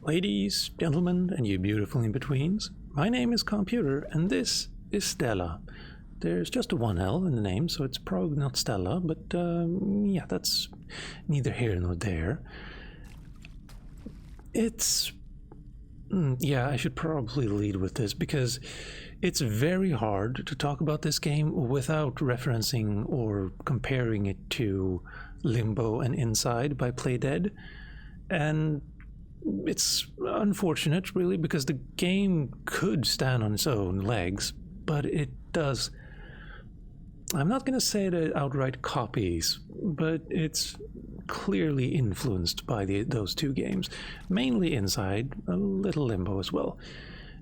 Ladies, gentlemen, and you beautiful in-betweens, my name is Calmputer, and this is Stela. There's just a one L in the name, so it's probably not Stella, but yeah, that's neither here nor there. It's... yeah, I should probably lead with this, because it's very hard to talk about this game without referencing or comparing it to Limbo and Inside by Playdead. And it's unfortunate, really, because the game could stand on its own legs, but it does... I'm not going to say that it outright copies, but it's clearly influenced by those two games. Mainly Inside, a little Limbo as well.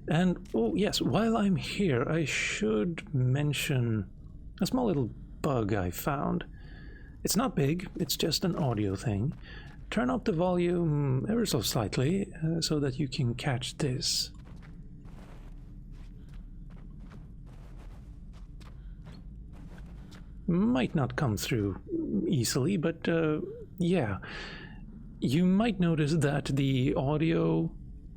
And, oh yes, while I'm here, I should mention a small little bug I found. It's not big, it's just an audio thing. Turn up the volume ever so slightly so that you can catch this. Might not come through easily, but yeah. You might notice that the audio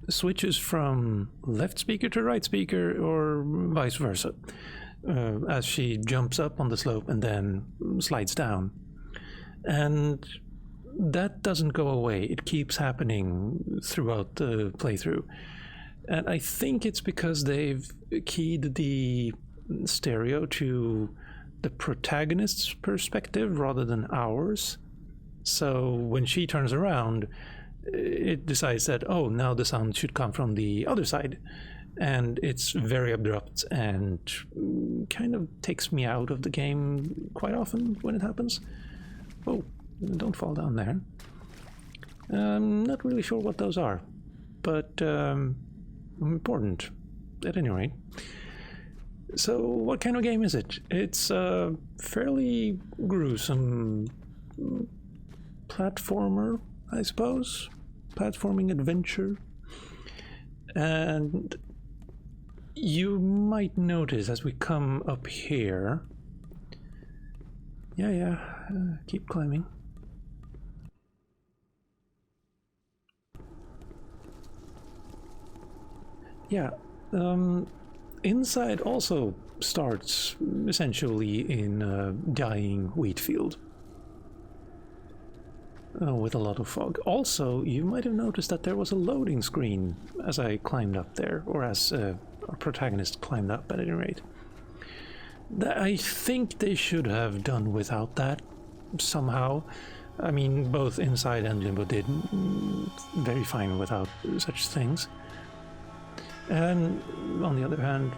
switches from left speaker to right speaker or vice versa as she jumps up on the slope and then slides down. And that doesn't go away. It keeps happening throughout the playthrough. And I think it's because they've keyed the stereo to the protagonist's perspective rather than ours. So when she turns around, it decides that, oh, now the sound should come from the other side. And it's very abrupt and kind of takes me out of the game quite often when it happens. Oh, don't fall down there. I'm not really sure what those are, but important at any rate. So what kind of game is it? It's a fairly gruesome platformer, I suppose. Platforming adventure. And you might notice as we come up here... keep climbing. Yeah, Inside also starts essentially in a dying wheat field with a lot of fog. Also, you might have noticed that there was a loading screen as I climbed up there, or as our protagonist climbed up at any rate. I think they should have done without that somehow. I mean, both Inside and Limbo did very fine without such things. And on the other hand,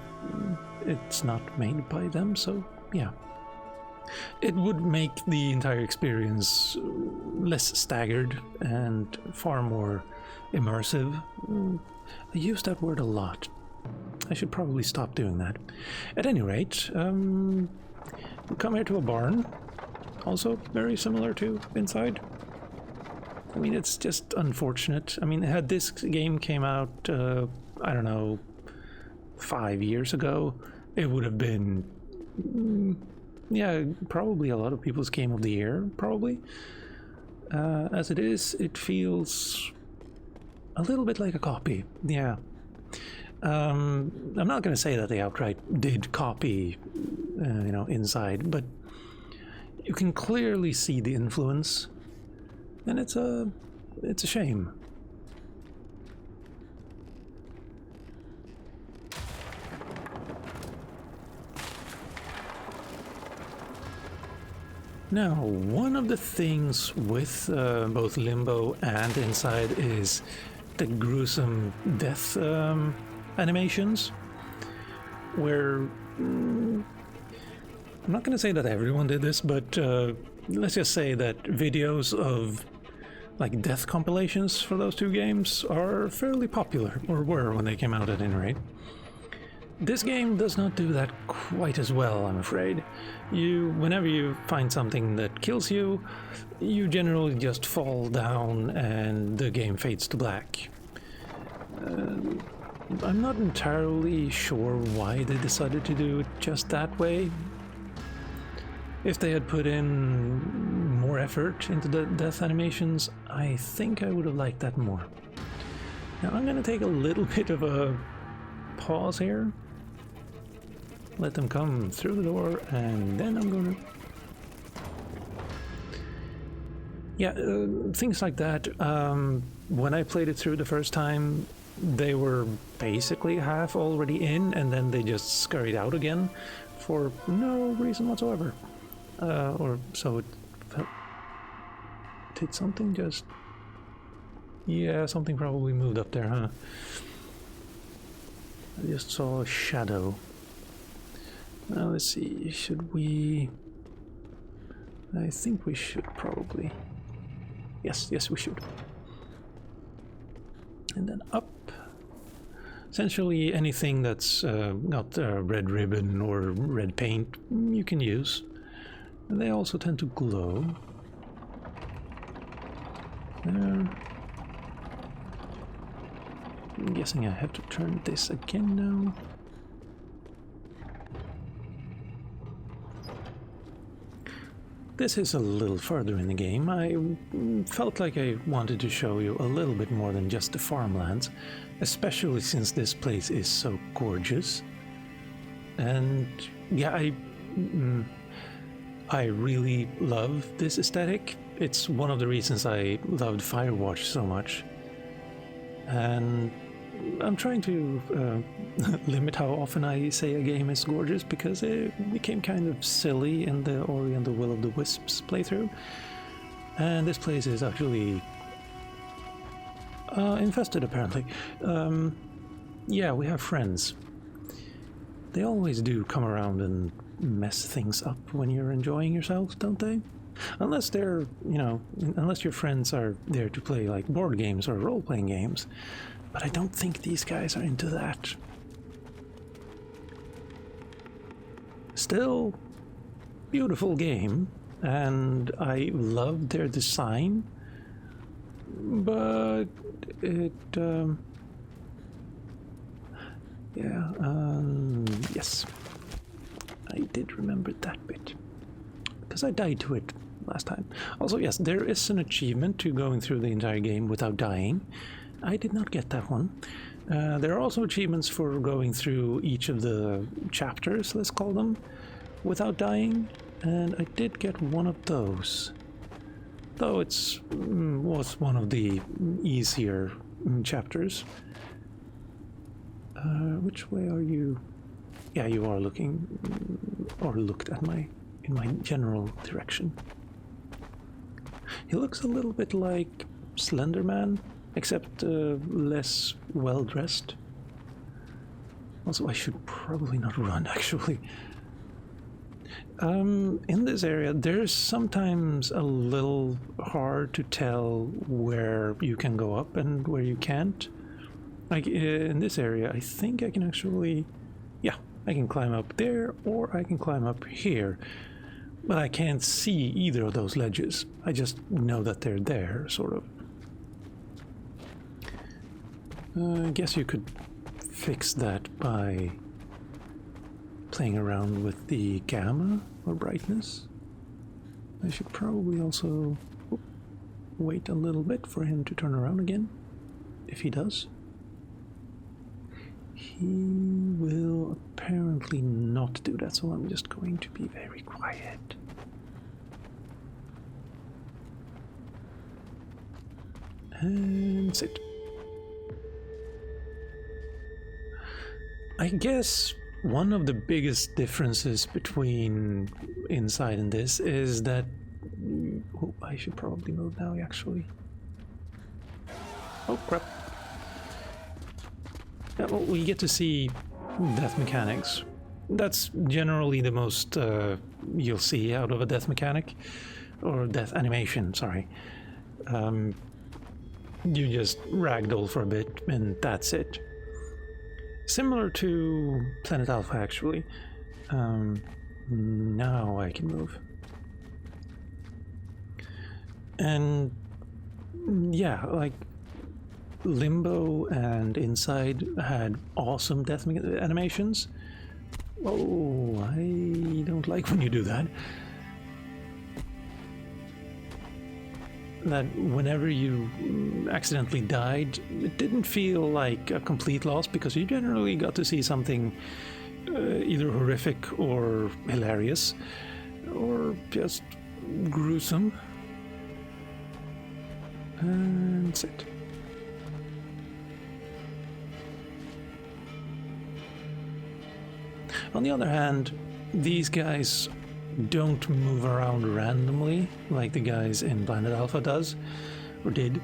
it's not made by them, so yeah. It would make the entire experience less staggered and far more immersive. I use that word a lot. I should probably stop doing that. At any rate, we come here to a barn, also very similar to Inside. I mean, it's just unfortunate. I mean, had this game came out, I don't know, 5 years ago, it would have been, yeah, probably a lot of people's game of the year, probably. As it is, it feels a little bit like a copy, yeah. I'm not going to say that they outright did copy, you know, Inside, but you can clearly see the influence, and it's a shame. Now, one of the things with both Limbo and Inside is the gruesome death animations, where I'm not going to say that everyone did this, but let's just say that videos of like death compilations for those two games are fairly popular, or were when they came out at any rate. This game does not do that quite as well, I'm afraid. Whenever you find something that kills you, you generally just fall down and the game fades to black. I'm not entirely sure why they decided to do it just that way. If they had put in more effort into the death animations, I think I would have liked that more. Now I'm gonna take a little bit of a pause here. Let them come through the door, and then I'm gonna... Yeah, things like that. When I played it through the first time, they were basically half already in, and then they just scurried out again for no reason whatsoever. Or so it felt... Did something just... Yeah, something probably moved up there, huh? I just saw a shadow. Now let's see, should we... I think we should probably... Yes, we should. And then up. Essentially anything that's got a red ribbon or red paint you can use. And they also tend to glow. There. I'm guessing I have to turn this again now. This is a little further in the game. I felt like I wanted to show you a little bit more than just the farmlands, especially since this place is so gorgeous. And yeah, I really love this aesthetic. It's one of the reasons I loved Firewatch so much. And I'm trying to limit how often I say a game is gorgeous, because it became kind of silly in the Ori and the Will of the Wisps playthrough. And this place is actually infested, apparently. Yeah, we have friends. They always do come around and mess things up when you're enjoying yourself, don't they? Unless they're, you know, unless your friends are there to play like board games or role-playing games. But I don't think these guys are into that. Still, beautiful game, and I love their design, but it, yes, I did remember that bit, because I died to it last time. Also, yes, there is an achievement to going through the entire game without dying. I did not get that one. There are also achievements for going through each of the chapters, let's call them, without dying, and I did get one of those. Though it's was one of the easier chapters. Which way are you? Yeah, you are looking, or looked at in my general direction. He looks a little bit like Slender Man, except less well-dressed. Also, I should probably not run, actually. In this area, there's sometimes a little hard to tell where you can go up and where you can't. Like, in this area, I think I can actually... Yeah, I can climb up there, or I can climb up here. But I can't see either of those ledges. I just know that they're there, sort of. I guess you could fix that by playing around with the gamma or brightness. I should probably also wait a little bit for him to turn around again, if he does. He will apparently not do that, so I'm just going to be very quiet. And sit. I guess one of the biggest differences between inside and this is that... Oh, I should probably move now, actually. Oh, crap. Yeah, well, we get to see death mechanics. That's generally the most you'll see out of a death mechanic. Or death animation, sorry. You just ragdoll for a bit, and that's it. Similar to Planet Alpha, actually. Now I can move. And yeah, like Limbo and Inside had awesome death animations. Oh, I don't like when you do that. that whenever you accidentally died, it didn't feel like a complete loss because you generally got to see something either horrific or hilarious or just gruesome. And that's it. On the other hand, these guys don't move around randomly like the guys in Planet Alpha does, or did,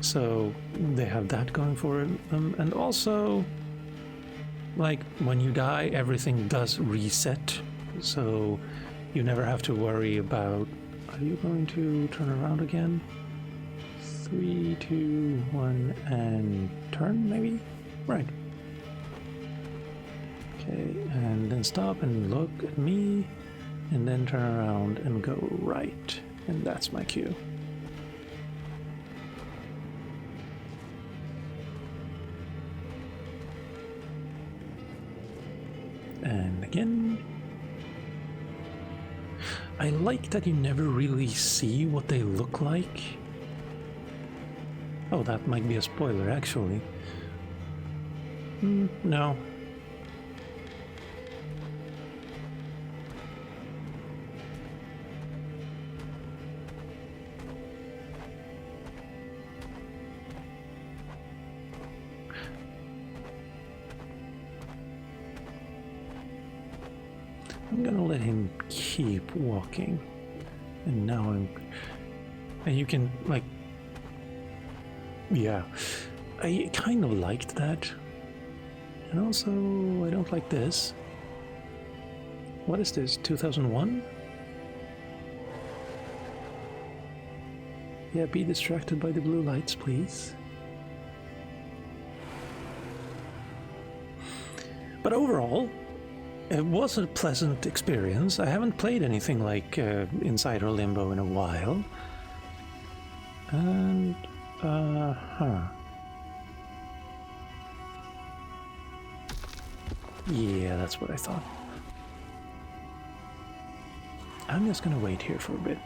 so they have that going for them. And also, like, when you die, everything does reset, so you never have to worry about, are you going to turn around again? 3, 2, 1, and turn, maybe? Right. Okay, and then stop and look at me, and then turn around and go right. And that's my cue. And again. I like that you never really see what they look like. Oh, that might be a spoiler, actually. No. I'm gonna let him keep walking. And now and you can, like... Yeah. I kind of liked that. And also, I don't like this. What is this, 2001? Yeah, be distracted by the blue lights, please. But overall, it was a pleasant experience. I haven't played anything like Inside or Limbo in a while. And, yeah, that's what I thought. I'm just gonna wait here for a bit.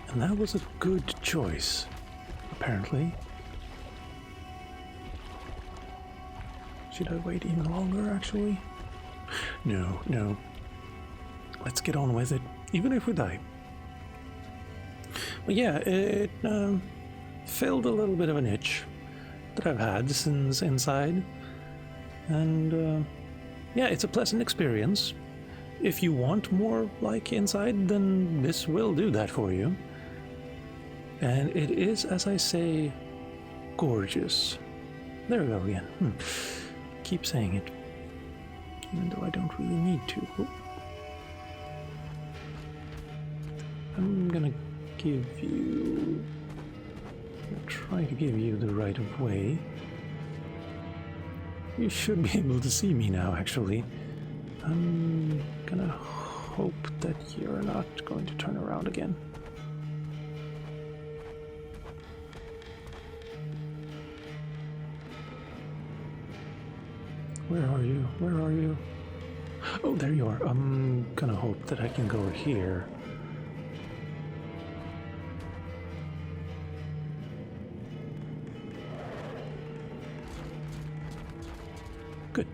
And that was a good choice, apparently. Should I wait even longer, actually? No. Let's get on with it, even if we die. But yeah, it filled a little bit of an itch that I've had since Inside. And yeah, it's a pleasant experience. If you want more like Inside, then this will do that for you. And it is, as I say, gorgeous. There we go again. Keep saying it, even though I don't really need to. I'm gonna try to give you the right of way. You should be able to see me now, actually. I'm gonna hope that you're not going to turn around again. Where are you? Where are you? Oh, there you are. I'm gonna hope that I can go here. Good.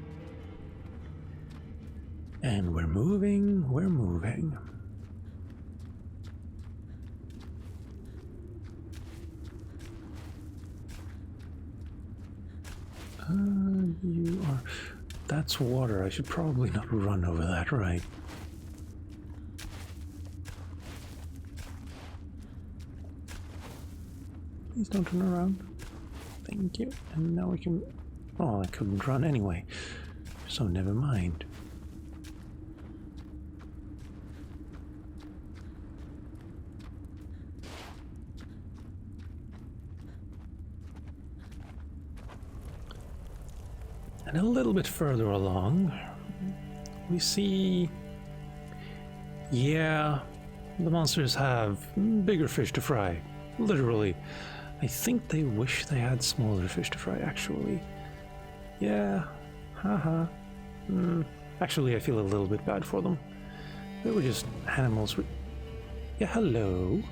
And we're moving, we're moving. You are... That's water. I should probably not run over that, right? Please don't turn around. Thank you. And now we can... Oh, I couldn't run anyway. So never mind. And a little bit further along, we see... Yeah, the monsters have bigger fish to fry. Literally. I think they wish they had smaller fish to fry, actually. Yeah, haha. Actually, I feel a little bit bad for them. They were just animals. Yeah, hello.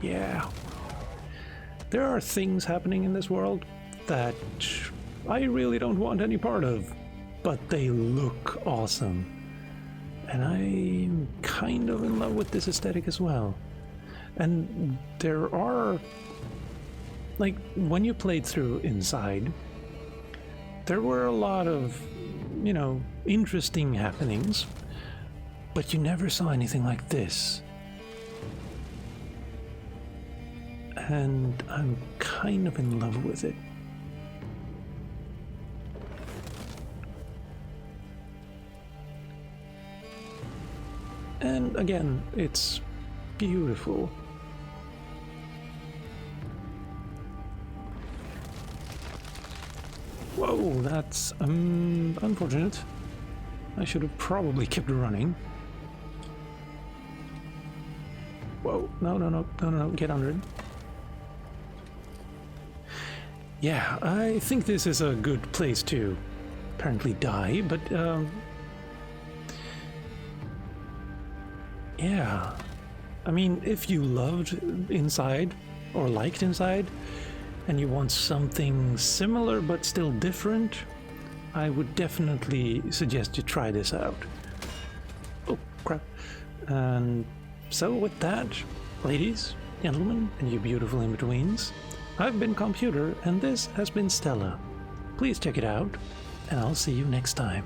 Yeah. There are things happening in this world that I really don't want any part of, but they look awesome. And I'm kind of in love with this aesthetic as well. And there are, like, when you played through Inside, there were a lot of, you know, interesting happenings, but you never saw anything like this. And I'm kind of in love with it. And again, it's beautiful. Whoa, that's unfortunate. I should have probably kept running. Whoa, no, get under it. Yeah, I think this is a good place to apparently die, but yeah. I mean, if you loved Inside or liked Inside and you want something similar but still different, I would definitely suggest you try this out. Oh, crap. And so with that, ladies, gentlemen, and you beautiful in-betweens, I've been Calmputer, and this has been Stela. Please check it out, and I'll see you next time.